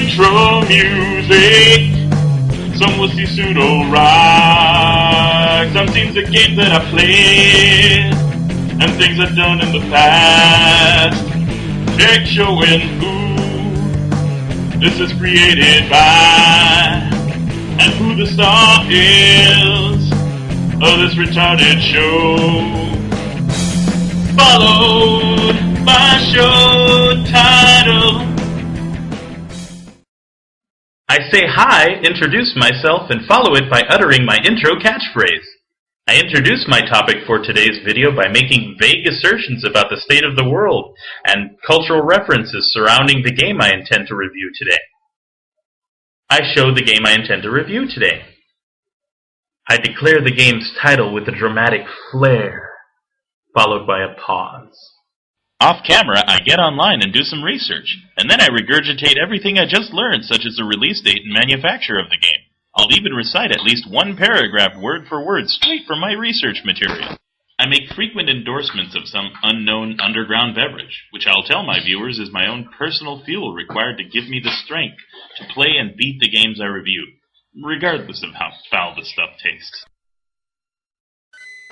intro music. Some will see pseudo rock. Some scenes of games that I played and things I've done in the past. Check showing who this is created by and who the star is of this retarded show. Followed by show title. I say hi, introduce myself, and follow it by uttering my intro catchphrase. I introduce my topic for today's video by making vague assertions about the state of the world and cultural references surrounding the game I intend to review today. I show the game I intend to review today. I declare the game's title with a dramatic flair, followed by a pause. Off camera, I get online and do some research, and then I regurgitate everything I just learned, such as the release date and manufacturer of the game. I'll even recite at least one paragraph word for word straight from my research material. I make frequent endorsements of some unknown underground beverage, which I'll tell my viewers is my own personal fuel required to give me the strength to play and beat the games I review, regardless of how foul the stuff tastes.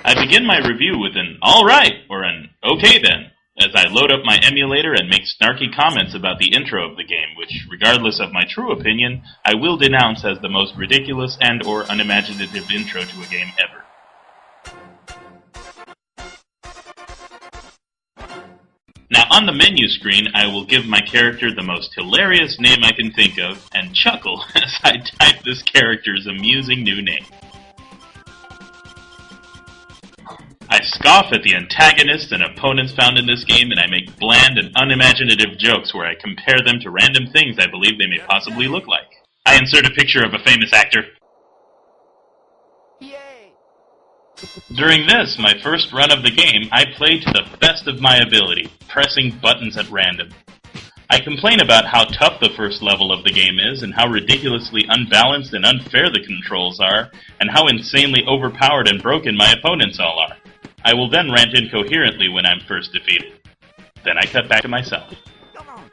I begin my review with an alright or an okay then, as I load up my emulator and make snarky comments about the intro of the game, which, regardless of my true opinion, I will denounce as the most ridiculous and or unimaginative intro to a game ever. Now on the menu screen, I will give my character the most hilarious name I can think of, and chuckle as I type this character's amusing new name. I scoff at the antagonists and opponents found in this game, and I make bland and unimaginative jokes where I compare them to random things I believe they may possibly look like. I insert a picture of a famous actor. Yay! During this, my first run of the game, I play to the best of my ability, pressing buttons at random. I complain about how tough the first level of the game is, and how ridiculously unbalanced and unfair the controls are, and how insanely overpowered and broken my opponents all are. I will then rant incoherently when I'm first defeated. Then I cut back to myself. Come on.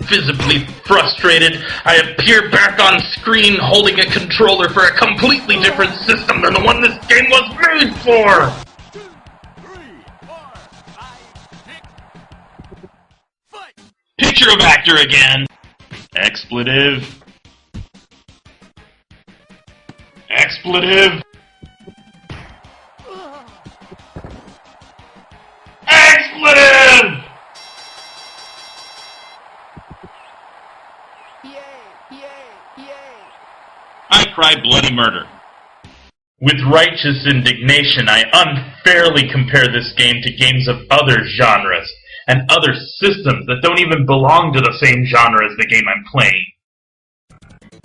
Visibly frustrated, I appear back on screen holding a controller for a completely different system than the one this game was made for! 2, 3, 4, 5, 6, Picture of actor again. Expletive. Expletive. Expletive! I cry bloody murder. With righteous indignation, I unfairly compare this game to games of other genres and other systems that don't even belong to the same genre as the game I'm playing.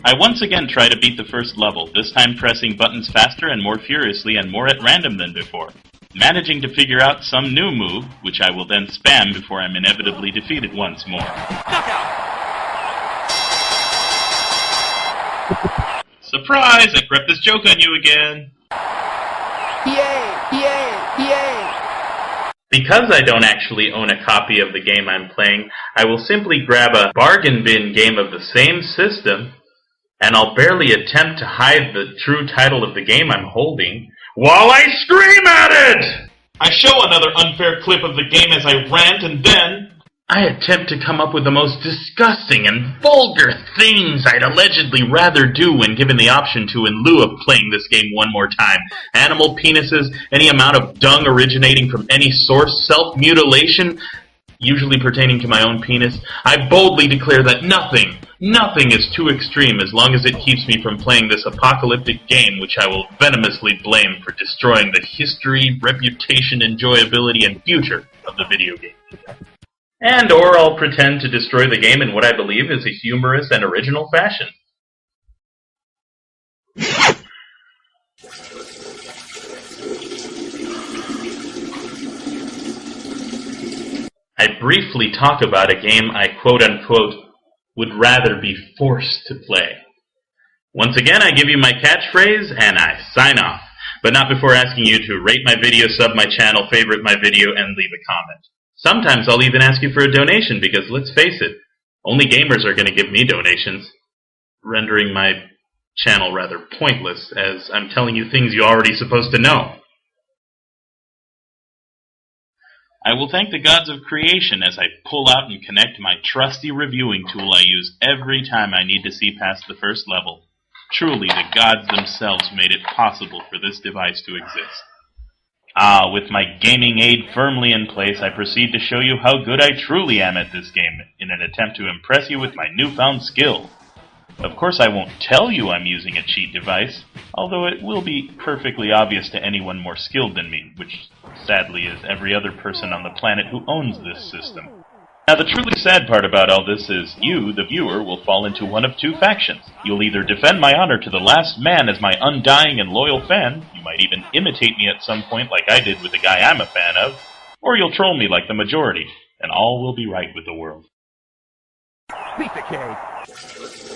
I once again try to beat the first level, this time pressing buttons faster and more furiously and more at random than before, managing to figure out some new move, which I will then spam before I'm inevitably defeated once more. Knockout! Surprise! I crept this joke on you again! Yay! Yay! Yay! Because I don't actually own a copy of the game I'm playing, I will simply grab a bargain bin game of the same system, and I'll barely attempt to hide the true title of the game I'm holding, while I scream at it! I show another unfair clip of the game as I rant, and then I attempt to come up with the most disgusting and vulgar things I'd allegedly rather do when given the option to in lieu of playing this game one more time. Animal penises, any amount of dung originating from any source, self-mutilation, usually pertaining to my own penis. I boldly declare that nothing is too extreme as long as it keeps me from playing this apocalyptic game, which I will venomously blame for destroying the history, reputation, enjoyability, and future of the video game. And or I'll pretend to destroy the game in what I believe is a humorous and original fashion. I briefly talk about a game I quote-unquote would rather be forced to play. Once again, I give you my catchphrase and I sign off, but not before asking you to rate my video, sub my channel, favorite my video, and leave a comment. Sometimes I'll even ask you for a donation because, let's face it, Only gamers are going to give me donations, rendering my channel rather pointless, as I'm telling you things you're already supposed to know. I will thank the gods of creation as I pull out and connect my trusty reviewing tool I use every time I need to see past the first level. Truly, the gods themselves made it possible for this device to exist. With my gaming aid firmly in place, I proceed to show you how good I truly am at this game, in an attempt to impress you with my newfound skill. Of course, I won't tell you I'm using a cheat device, although it will be perfectly obvious to anyone more skilled than me, which sadly is every other person on the planet who owns this system. Now, the truly sad part about all this is you, the viewer, will fall into one of two factions. You'll either defend my honor to the last man as my undying and loyal fan, you might even imitate me at some point like I did with the guy I'm a fan of, or you'll troll me like the majority, and all will be right with the world. Piece of cake.